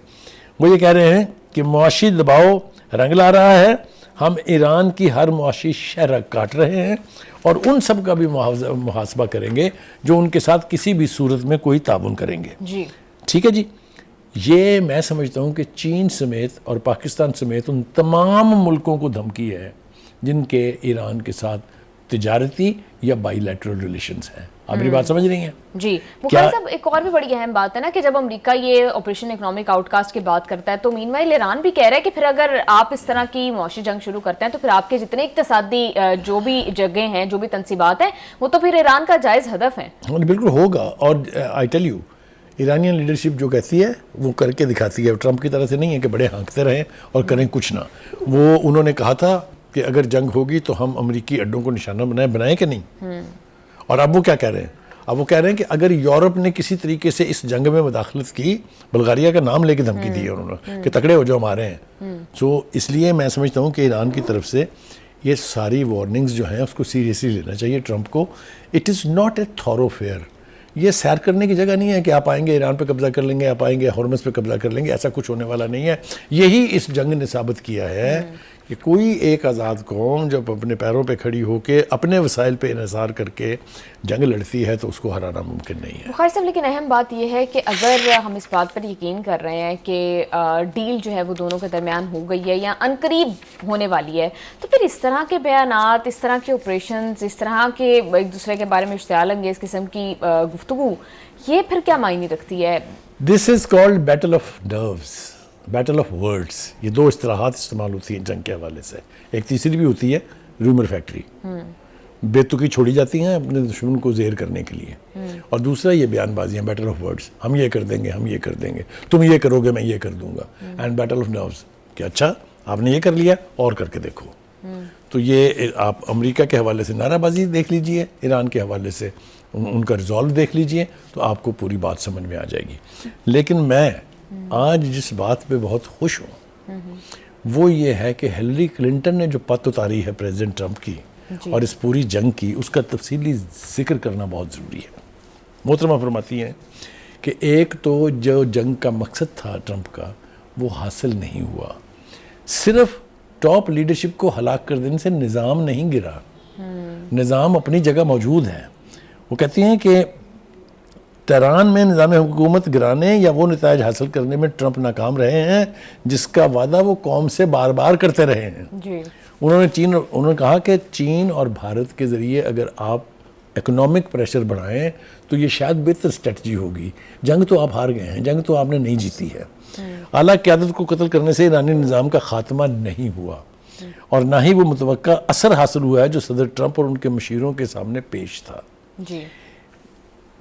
وہ یہ کہہ رہے ہیں کہ معاشی دباؤ رنگ لا رہا ہے، ہم ایران کی ہر معاشی شرح کاٹ رہے ہیں اور ان سب کا بھی محاسبہ کریں گے جو ان کے ساتھ کسی بھی صورت میں کوئی تعاون کریں گے. جی ٹھیک ہے جی. یہ میں سمجھتا ہوں کہ چین سمیت اور پاکستان سمیت ان تمام ملکوں کو دھمکی ہے جن کے ایران کے ساتھ تجارتی یا بائی لیٹرل ریلیشنز ہیں. آپ میری بات سمجھ رہی ہیں؟ جی. بخاری صاحب ایک اور بھی بڑی اہم بات ہے نا کہ جب امریکہ یہ آپریشن اکنامک آؤٹ کاسٹ کی بات کرتا ہے تو مین وائل ایران بھی کہہ رہا ہے کہ پھر اگر آپ اس طرح کی معاشی جنگ شروع کرتے ہیں تو پھر آپ کے جتنے اقتصادی جو بھی جگہیں ہیں، جو بھی تنصیبات ہیں، وہ تو پھر ایران کا جائز ہدف ہیں. بالکل ہوگا. اور I tell you Iranian leadership جو کہتی ہے وہ کر کے دکھاتی ہے. ٹرمپ کی طرح سے نہیں ہے کہ بڑے ہانکتے رہیں اور کریں کچھ نہ. وہ انہوں نے کہا تھا کہ اگر جنگ ہوگی تو ہم امریکی اڈوں کو نشانہ بنائیں کہ نہیں. اور اب وہ کیا کہہ رہے ہیں؟ اب وہ کہہ رہے ہیں کہ اگر یورپ نے کسی طریقے سے اس جنگ میں مداخلت کی، بلغاریہ کا نام لے کے دھمکی دی ہے انہوں نے کہ تکڑے ہو جاؤ ہمارے ہیں. سو اس لیے میں سمجھتا ہوں کہ ایران کی طرف سے یہ ساری وارننگز جو ہیں اس کو سیریسلی لینا چاہیے ٹرمپ کو. It is not a thoroughfare. یہ سیر کرنے کی جگہ نہیں ہے کہ آپ آئیں گے ایران پہ قبضہ کر لیں گے، آپ آئیں گے ہرمز پہ قبضہ کر لیں گے. ایسا کچھ ہونے والا نہیں ہے. یہی اس جنگ نے ثابت کیا ہے کہ کوئی ایک آزاد قوم جب اپنے پیروں پہ کھڑی ہو کے اپنے وسائل پہ انحصار کر کے جنگ لڑتی ہے تو اس کو ہرانا ممکن نہیں ہے. بخاری صاحب لیکن اہم بات یہ ہے کہ اگر ہم اس بات پر یقین کر رہے ہیں کہ ڈیل جو ہے وہ دونوں کے درمیان ہو گئی ہے یا عنقریب ہونے والی ہے، تو پھر اس طرح کے بیانات، اس طرح کے آپریشنز، اس طرح کے ایک دوسرے کے بارے میں اشتعال انگیز قسم کی گفتگو، یہ پھر کیا معنی رکھتی ہے؟ This is called battle of nerves, battle of words. یہ دو اصطلاحات استعمال ہوتی ہیں جنگ کے حوالے سے. ایک تیسری بھی ہوتی ہے رومر فیکٹری، بے تکی چھوڑی جاتی ہیں اپنے دشمن کو زہر کرنے کے لیے. اور دوسرا یہ بیان بازیاں، بیٹل آف ورڈز، ہم یہ کر دیں گے، ہم یہ کر دیں گے، تم یہ کرو گے میں یہ کر دوں گا. اینڈ بیٹل آف نروز کہ اچھا آپ نے یہ کر لیا اور کر کے دیکھو. تو یہ آپ امریکہ کے حوالے سے نعرہ بازی دیکھ لیجئے، ایران کے حوالے سے ان کا ریزالو دیکھ لیجئے تو آپ کو پوری بات سمجھ میں آ جائے گی. لیکن میں آج جس بات پہ بہت خوش ہوں وہ یہ ہے کہ ہیلری کلنٹن نے جو پت اتاری ہے پریزیڈنٹ ٹرمپ کی اور اس پوری جنگ کی، اس کا تفصیلی ذکر کرنا بہت ضروری ہے. محترمہ فرماتی ہیں کہ ایک تو جو جنگ کا مقصد تھا ٹرمپ کا وہ حاصل نہیں ہوا. صرف ٹاپ لیڈرشپ کو ہلاک کر دینے سے نظام نہیں گرا، نظام اپنی جگہ موجود ہے. وہ کہتی ہیں کہ تہران میں نظام حکومت گرانے یا وہ نتائج حاصل کرنے میں ٹرمپ ناکام رہے ہیں جس کا وعدہ وہ قوم سے بار بار کرتے رہے ہیں. انہوں نے کہا کہ چین اور بھارت کے ذریعے اگر آپ اکنامک پریشر بڑھائیں تو یہ شاید بہتر اسٹریٹجی ہوگی. جنگ تو آپ ہار گئے ہیں، جنگ تو آپ نے نہیں جیتی ہے. اعلیٰ قیادت کو قتل کرنے سے ایرانی نظام کا خاتمہ نہیں ہوا اور نہ ہی وہ متوقع اثر حاصل ہوا ہے جو صدر ٹرمپ اور ان کے مشیروں کے سامنے پیش تھا.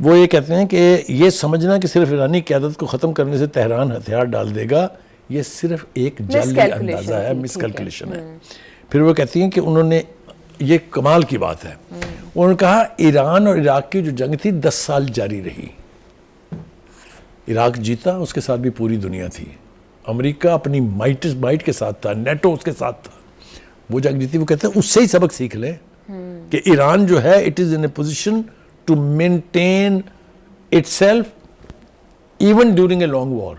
وہ یہ کہتے ہیں کہ یہ سمجھنا کہ صرف ایرانی قیادت کو ختم کرنے سے تہران ہتھیار ڈال دے گا یہ صرف ایک جعلی اندازہ ہے، مس کیلکولیشن ہے. پھر وہ کہتی ہیں کہ انہوں نے یہ کمال کی بات ہے، انہوں نے کہا ایران اور عراق کی جو جنگ تھی 10 سال جاری رہی. عراق جیتا، اس کے ساتھ بھی پوری دنیا تھی. امریکہ اپنی مائٹ کے ساتھ تھا، نیٹو اس کے ساتھ تھا. وہ جنگ جیتی. وہ کہتے ہیں اس سے ہی سبق سیکھ لیں کہ ایران جو ہے it is in a position to maintain itself even during a long war.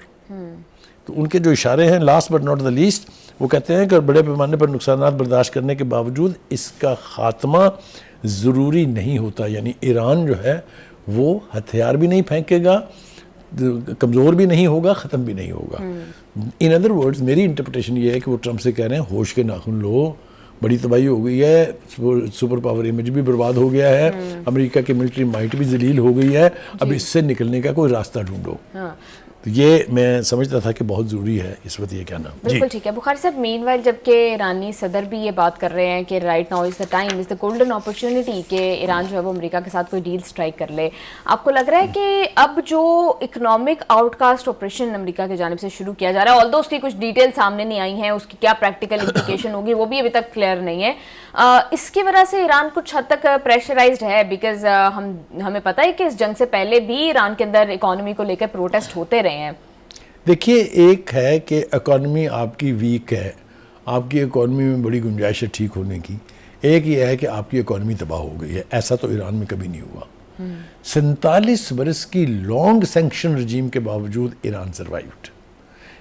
تو ان کے جو اشارے ہیں last but not the least, وہ کہتے ہیں کہ بڑے پیمانے پر نقصانات برداشت کرنے کے باوجود اس کا خاتمہ ضروری نہیں ہوتا. یعنی ایران جو ہے وہ ہتھیار بھی نہیں پھینکے گا، کمزور بھی نہیں ہوگا، ختم بھی نہیں ہوگا. ان ادر ورڈز میری انٹرپریٹیشن یہ ہے کہ وہ ٹرمپ سے کہہ رہے ہیں ہوش کے ناخن لو، بڑی تباہی ہو گئی ہے، سپر پاور امیج بھی برباد ہو گیا ہے، امریکہ کی ملٹری مائٹ بھی ذلیل ہو گئی ہے، اب اس سے نکلنے کا کوئی راستہ ڈھونڈو. تو یہ میں سمجھتا تھا کہ بہت ضروری ہے اس وقت یہ کہنا. بالکل ٹھیک ہے. بخاری صاحب، مین وائل جبکہ ایرانی صدر بھی یہ بات کر رہے ہیں کہ right now is the time, is the golden opportunity کہ ایران جو ہے وہ امریکہ کے ساتھ کوئی ڈیل سٹرائک کر لے. آپ کو لگ رہا ہے کہ اب جو اکنامک آؤٹ کاسٹ آپریشن امریکہ کی جانب سے شروع کیا جا رہا ہے، آلدو اس کی کچھ ڈیٹیل سامنے نہیں آئی ہیں، اس کی کیا پریکٹیکل امپلیکیشن ہوگی وہ بھی ابھی تک کلیئر نہیں ہے، اس کی وجہ سے ایران کچھ حد تک پریشرائزڈ ہے؟ بیکاز ہمیں پتہ ہے کہ اس جنگ سے پہلے بھی ایران کے اندر اکانومی کو لے کر پروٹیسٹ ہوتے رہے ہیں. دیکھیے، ایک ہے کہ اکانومی آپ کی ویک ہے، آپ کی اکانومی میں بڑی گنجائش ہے ٹھیک ہونے کی. ایک یہ ہے کہ آپ کی اکانومی تباہ ہو گئی ہے. ایسا تو ایران میں کبھی نہیں ہوا. 47 برس کی لانگ سینکشن رجیم کے باوجود ایران سروائیوڈ.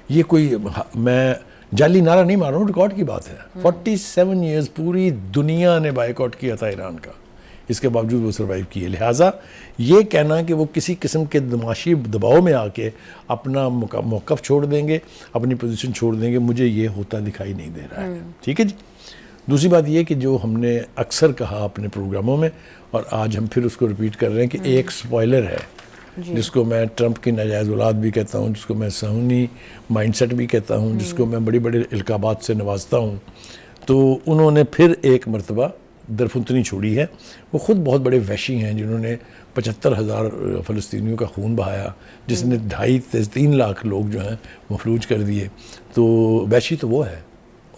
یہ کوئی میں جعلی نعرہ نہیں مار رہا ہوں، ریکارڈ کی بات ہے. 47 ایئرز پوری دنیا نے بائیکاٹ کیا تھا ایران کا، اس کے باوجود وہ سروائیو کیے. لہٰذا یہ کہنا کہ وہ کسی قسم کے معاشی دباؤ میں آ کے اپنا موقف چھوڑ دیں گے، اپنی پوزیشن چھوڑ دیں گے، مجھے یہ ہوتا دکھائی نہیں دے رہا ہے. ٹھیک ہے جی. دوسری بات یہ کہ جو ہم نے اکثر کہا اپنے پروگراموں میں اور آج ہم پھر اس کو ریپیٹ کر رہے ہیں کہ ایک سپوائلر ہے جس کو میں ٹرمپ کی ناجائز اولاد بھی کہتا ہوں، جس کو میں صہیونی مائنڈ سیٹ بھی کہتا ہوں، جس کو میں بڑی بڑے القابات سے نوازتا ہوں. تو انہوں نے پھر ایک مرتبہ درفنتنی چھوڑی ہے. وہ خود بہت بڑے وحشی ہیں جنہوں نے 75,000 فلسطینیوں کا خون بہایا، جس نے 2.5-3 لاکھ لوگ جو ہیں مفلوج کر دیے. تو وحشی تو وہ ہے.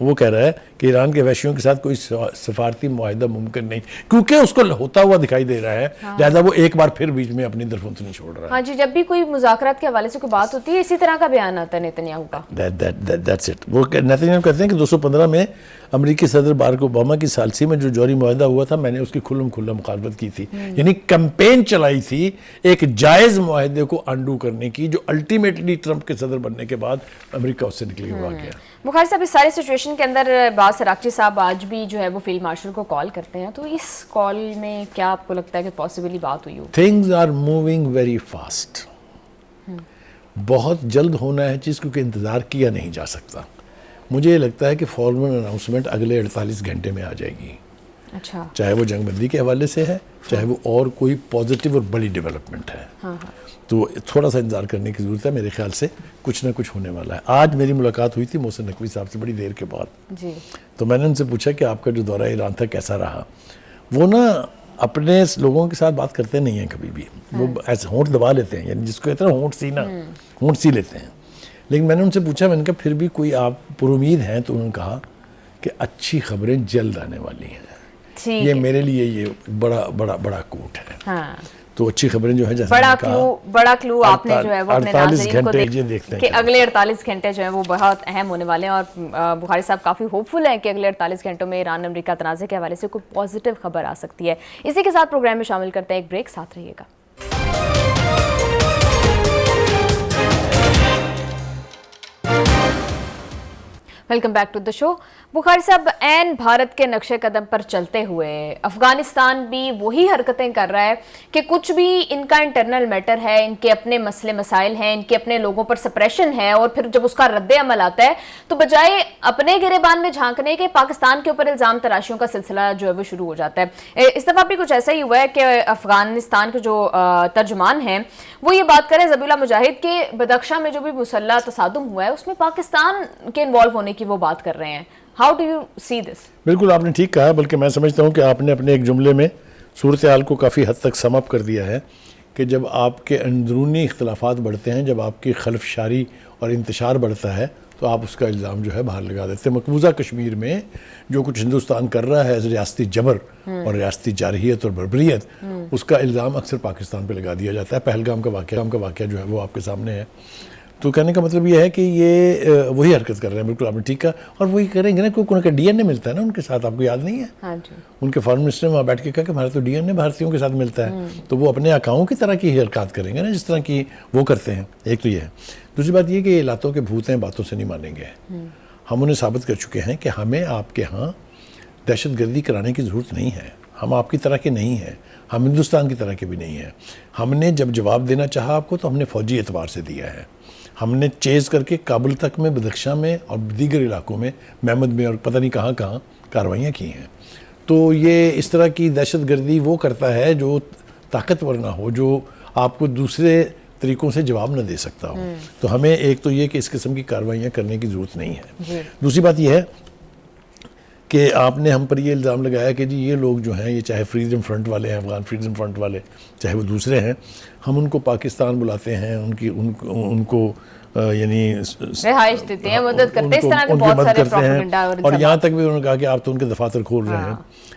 وہ کہہ رہا ہے کہ ایران کے وحشیوں کے ساتھ کوئی سفارتی معاہدہ ممکن نہیں، کیونکہ اس کو ہوتا ہوا دکھائی دے رہا ہے. لہٰذا وہ ایک بار پھر بیچ میں اپنی درفنتنی چھوڑ رہا ہے. ہاں جی، جب بھی کوئی مذاکرات کے حوالے سے کوئی بات ہوتی ہے اسی طرح کا بیان آتا ہے نیتنیاہو کا. That's it. وہ نیتنیاہو کہتے ہیں کہ 215 میں امریکی صدر بارک اوباما کی ثالثی میں جو جوہری معاہدہ ہوا تھا میں نے اس کی کھلم کھلا مخالفت کی تھی. یعنی کمپین چلائی تھی ایک جائز معاہدے کو انڈو کرنے کی، جو الٹیمیٹلی ٹرمپ کے صدر بننے کے بعد امریکہ اس سے نکلے ہوا گیا. بخاری صاحب، اس ساری سچویشن کے اندر باز سراغچی صاحب آج بھی جو ہے وہ فیلڈ مارشل کو کال کرتے ہیں، تو اس کال میں کیا آپ کو لگتا ہے کہ پاسبلی بات ہوئی ہو؟ Things are moving very fast. بہت جلد ہونا ہے چیز، کیونکہ انتظار کیا نہیں جا سکتا. مجھے یہ لگتا ہے کہ فارمل اناؤنسمنٹ اگلے 48 گھنٹے میں آ جائے گی. اچھا. چاہے وہ جنگ بندی کے حوالے سے ہے، چاہے وہ اور کوئی پازیٹیو اور بڑی ڈیولپمنٹ ہے. تو تھوڑا سا انتظار کرنے کی ضرورت ہے. میرے خیال سے کچھ نہ کچھ ہونے والا ہے. آج میری ملاقات ہوئی تھی محسن نقوی صاحب سے بڑی دیر کے بعد جی. تو میں نے ان سے پوچھا کہ آپ کا جو دورہ ایران تھا کیسا رہا. وہ نا اپنے لوگوں کے ساتھ بات کرتے نہیں ہیں کبھی بھی. وہ ایسے ہونٹ دبا لیتے ہیں، یعنی جس کو کہتے ہیں ہونٹ سینا، ہونٹ سی لیتے ہیں. لیکن میں نے ان سے پوچھا، میں نے کہا پھر بھی کوئی آپ پر امید ہیں؟ تو انہوں نے کہا کہ اچھی خبریں جلد آنے والی ہیں. یہ میرے لیے یہ بڑا بڑا بڑا کوٹ ہے. تو اچھی خبریں جو ہے جیسے بڑا کلو آپ نے جو ہے وہ اپنے 48 ناظرین کو گھنٹے کہ اگلے 48 گھنٹے جو ہیں وہ بہت اہم ہونے والے ہیں، اور بخاری صاحب کافی ہوپ فل ہیں کہ اگلے 48 گھنٹوں میں ایران امریکہ تنازع کے حوالے سے کوئی پازیٹیو خبر آ سکتی ہے۔ اسی کے ساتھ پروگرام میں شامل کرتے ہیں ایک بریک، ساتھ رہیے گا۔ ویلکم بیک ٹو دا شو۔ بخاری صاحب، عین بھارت کے نقش قدم پر چلتے ہوئے افغانستان بھی وہی حرکتیں کر رہا ہے کہ کچھ بھی ان کا انٹرنل میٹر ہے، ان کے اپنے مسئلے مسائل ہیں، ان کے اپنے لوگوں پر سپریشن ہے، اور پھر جب اس کا رد عمل آتا ہے تو بجائے اپنے گریبان میں جھانکنے کے پاکستان کے اوپر الزام تراشیوں کا سلسلہ جو ہے وہ شروع ہو جاتا ہے۔ اس دفعہ بھی کچھ ایسا ہی ہوا ہے کہ افغانستان کے جو ترجمان ہیں وہ یہ بات کریں ذبیح اللہ مجاہد کے بدخشاں میں جو بھی مسلح تصادم ہوا ہے اس میں پاکستان کے انوالو ہونے کی وہ بات کر رہے ہیں۔ ہاؤ ڈو یو سی دس؟ بالکل آپ نے ٹھیک کہا، بلکہ میں سمجھتا ہوں کہ آپ نے اپنے ایک جملے میں صورتحال کو کافی حد تک سم اپ کر دیا ہے کہ جب آپ کے اندرونی اختلافات بڑھتے ہیں، جب آپ کی خلف شاری اور انتشار بڑھتا ہے تو آپ اس کا الزام جو ہے باہر لگا دیتے ہیں۔ مقبوضہ کشمیر میں جو کچھ ہندوستان کر رہا ہے ریاستی جبر اور ریاستی جارحیت اور بربریت، اس کا الزام اکثر پاکستان پہ لگا دیا جاتا ہے۔ پہلگام کا واقعہ جو ہے وہ آپ کے سامنے ہے۔ تو کہنے کا مطلب یہ ہے کہ یہ وہی حرکت کر رہے ہیں، بالکل آپ نے ٹھیک کہا، اور وہی کریں گے نا، کیونکہ ان کا ڈی این اے ملتا ہے نا ان کے ساتھ، آپ کو یاد نہیں ہے؟ ہاں جی، ان کے فارن منسٹر نے وہاں بیٹھ کے کہا کہ ہمارا تو ڈی این اے بھارتیوں کے ساتھ ملتا ہے، تو وہ اپنے آقاؤں کی طرح کی حرکات کریں گے نا جس طرح کی وہ کرتے ہیں۔ ایک تو یہ ہے۔ دوسری بات یہ کہ یہ لاتوں کے بھوت ہیں، باتوں سے نہیں مانیں گے۔ ہم انہیں ثابت کر چکے ہیں کہ ہمیں آپ کے ہاں دہشت گردی کرانے کی ضرورت نہیں ہے، ہم آپ کی طرح کے نہیں ہیں، ہم ہندوستان کی طرح کے بھی نہیں ہیں۔ ہم نے جب جواب دینا چاہا آپ کو تو ہم نے فوجی اعتبار سے دیا ہے، ہم نے چیز کر کے کابل تک میں، بدخشاں میں اور دیگر علاقوں میں، محمد میں اور پتہ نہیں کہاں کہاں کارروائیاں کی ہیں۔ تو یہ اس طرح کی دہشت گردی وہ کرتا ہے جو طاقتور نہ ہو، جو آپ کو دوسرے طریقوں سے جواب نہ دے سکتا ہو۔ تو ہمیں ایک تو یہ کہ اس قسم کی کارروائیاں کرنے کی ضرورت نہیں ہے۔ دوسری بات یہ ہے کہ آپ نے ہم پر یہ الزام لگایا کہ جی یہ لوگ جو ہیں، یہ چاہے فریڈم فرنٹ والے ہیں، افغان فریڈم فرنٹ والے، چاہے وہ دوسرے ہیں، ہم ان کو پاکستان بلاتے ہیں، ان کو یعنی رہائش دیتے ہیں، مدد کرتے ہیں، اس طرح کے بہت سارے پروپیگنڈا اور یہاں تک بھی انہوں نے کہا کہ آپ تو ان کے دفاتر کھول رہے ہیں۔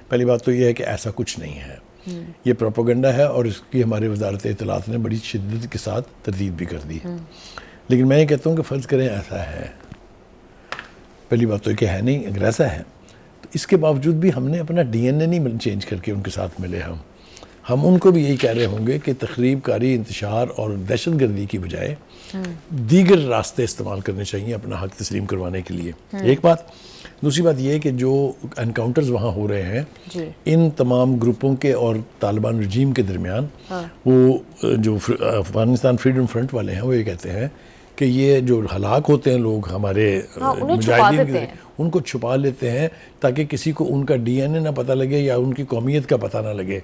پہلی بات تو یہ ہے کہ ایسا کچھ نہیں ہے، یہ پروپیگنڈا ہے، اور اس کی ہمارے وزارت اطلاعات نے بڑی شدت کے ساتھ تردید بھی کر دی ہے۔ لیکن میں یہ کہتا ہوں کہ فرض کریں ایسا ہے، پہلی بات تو یہ کہ ہے نہیں، اگر ایسا ہے تو اس کے باوجود بھی ہم نے اپنا ڈی این اے نہیں چینج کر کے ان کے ساتھ ملے۔ ہم ان کو بھی یہی کہہ رہے ہوں گے کہ تخریب کاری، انتشار اور دہشت گردی کی بجائے دیگر راستے استعمال کرنے چاہیے اپنا حق تسلیم کروانے کے لیے، ایک بات۔ دوسری بات یہ کہ جو انکاؤنٹرز وہاں ہو رہے ہیں ان تمام گروپوں کے اور طالبان رجیم کے درمیان، وہ جو افغانستان فریڈم فرنٹ والے ہیں وہ یہ کہتے ہیں کہ یہ جو ہلاک ہوتے ہیں لوگ ہمارے مجاہدین کے، ان کو چھپا لیتے ہیں تاکہ کسی کو ان کا ڈی این اے نہ پتہ لگے یا ان کی قومیت کا پتہ نہ لگے۔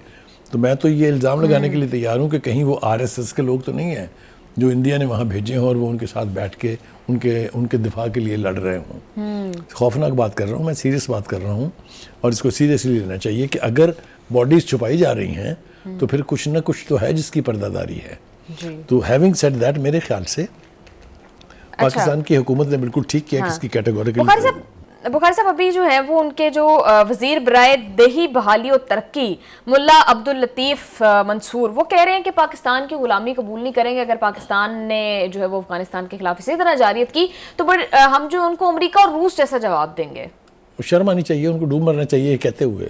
تو میں تو یہ الزام لگانے کے لیے تیار ہوں کہ کہیں وہ آر ایس ایس کے لوگ تو نہیں ہیں جو انڈیا نے وہاں بھیجے ہوں اور وہ ان کے ساتھ بیٹھ کے ان کے دفاع کے لیے لڑ رہے ہوں۔ خوفناک بات کر رہا ہوں میں، سیریس بات کر رہا ہوں، اور اس کو سیریسلی لینا چاہیے کہ اگر باڈیز چھپائی جا رہی ہیں تو پھر کچھ نہ کچھ تو ہے جس کی پردہ داری ہے۔ تو ہیونگ سیڈ دیٹ، میرے خیال سے پاکستان کی حکومت نے بالکل ٹھیک کیا کہ اس کی کیٹیگوریکل۔ بخاری صاحب، ابھی جو ہے وہ ان کے جو وزیر برائے دیہی بحالی و ترقی ملا عبداللطیف منصور، وہ کہہ رہے ہیں کہ پاکستان کی غلامی قبول نہیں کریں گے۔ اگر پاکستان نے جو ہے وہ افغانستان کے خلاف اسی طرح جارحیت کی تو ہم جو ان کو امریکہ اور روس جیسا جواب دیں گے۔ شرم آنی چاہیے، ان کو ڈوب مرنا چاہیے کہتے ہوئے،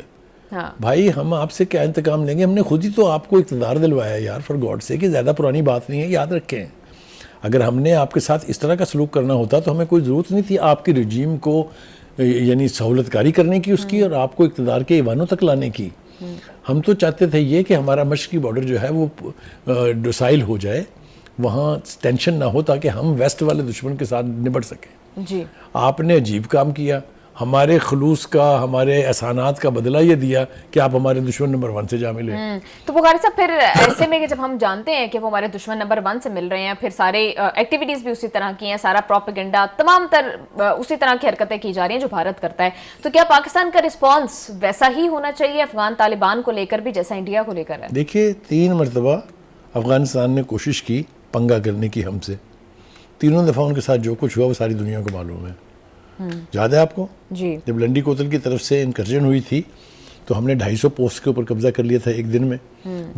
بھائی ہم آپ سے کیا انتقام لیں گے، ہم نے خود ہی تو آپ کو اقتدار دلوایا یار، فار گاڈ سے، کہ زیادہ پرانی بات نہیں ہے، یاد رکھیں۔ اگر ہم نے آپ کے ساتھ اس طرح کا سلوک کرنا ہوتا تو ہمیں کوئی ضرورت نہیں تھی آپ کی رجیم کو یعنی سہولت کاری کرنے کی اس کی، اور آپ کو اقتدار کے ایوانوں تک لانے کی۔ ہم تو چاہتے تھے یہ کہ ہمارا مشرقی بارڈر جو ہے وہ ڈوسائل ہو جائے، وہاں ٹینشن نہ ہو، تاکہ ہم ویسٹ والے دشمن کے ساتھ نبٹ سکیں۔ جی آپ نے عجیب کام کیا، ہمارے خلوص کا، ہمارے احسانات کا بدلہ یہ دیا کہ آپ ہمارے دشمن نمبر 1 سے جا ملے۔ تو بخاری صاحب، پھر ایسے میں کہ جب ہم جانتے ہیں کہ وہ ہمارے دشمن نمبر 1 سے مل رہے ہیں، پھر سارے ایکٹیویٹیز بھی اسی طرح کی ہیں، سارا پروپیگنڈا، تمام تر اسی طرح کی حرکتیں کی جا رہی ہیں جو بھارت کرتا ہے، تو کیا پاکستان کا رسپانس ویسا ہی ہونا چاہیے افغان طالبان کو لے کر بھی جیسا انڈیا کو لے کر ہے؟ دیکھیے 3 مرتبہ افغانستان نے کوشش کی پنگا کرنے کی ہم سے، تینوں دفعہ ان کے ساتھ جو کچھ ہوا وہ ساری دنیا کو معلوم ہے۔ یاد ہے آپ کو جی، جب لنڈی کوتل کی طرف سے انکرجن ہوئی تھی تو ہم نے 250 پوسٹ کے اوپر قبضہ کر لیا تھا ایک دن میں.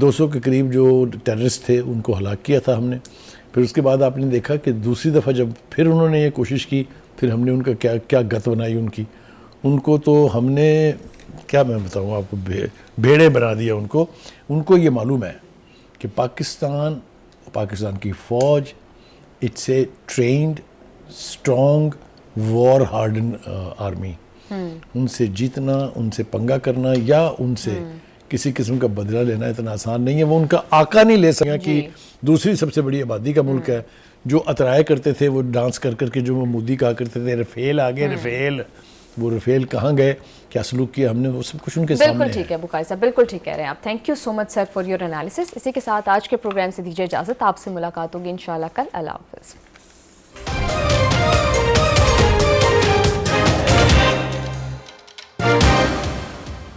200 کے قریب جو ٹیررسٹ تھے ان کو ہلاک کیا تھا ہم نے. پھر اس کے بعد آپ نے دیکھا کہ دوسری دفعہ جب پھر انہوں نے یہ کوشش کی, پھر ہم نے ان کا کیا گت بنائی ان کی. ان کو تو ہم نے کیا میں بتاؤں آپ کو, بھیڑے بنا دیا ان کو. ان کو یہ معلوم ہے کہ پاکستان کی فوج it's a trained strong war hardened army. ان سے جیتنا, ان سے پنگا کرنا یا ان سے کسی قسم کا بدلہ لینا اتنا آسان نہیں ہے. وہ ان کا آقا نہیں لے سکا کہ دوسری سب سے بڑی آبادی کا ملک ہے. جو اترائے کرتے تھے وہ ڈانس کر کر کے, جو وہ مودی کہا کرتے تھے رفیل آگے رفیل, وہ رفیل کہاں گئے, کیا سلوک کیا ہم نے, وہ سب کچھ ان کے سامنے بالکل ٹھیک ہے بخاری صاحب, بالکل ٹھیک کہہ رہے ہیں آپ. Thank you so much sir for your analysis. اسی کے ساتھ آج کے پروگرام سے دیجیے اجازت. آپ سے ملاقات ہوگی انشاءاللہ کل. اللہ حافظ.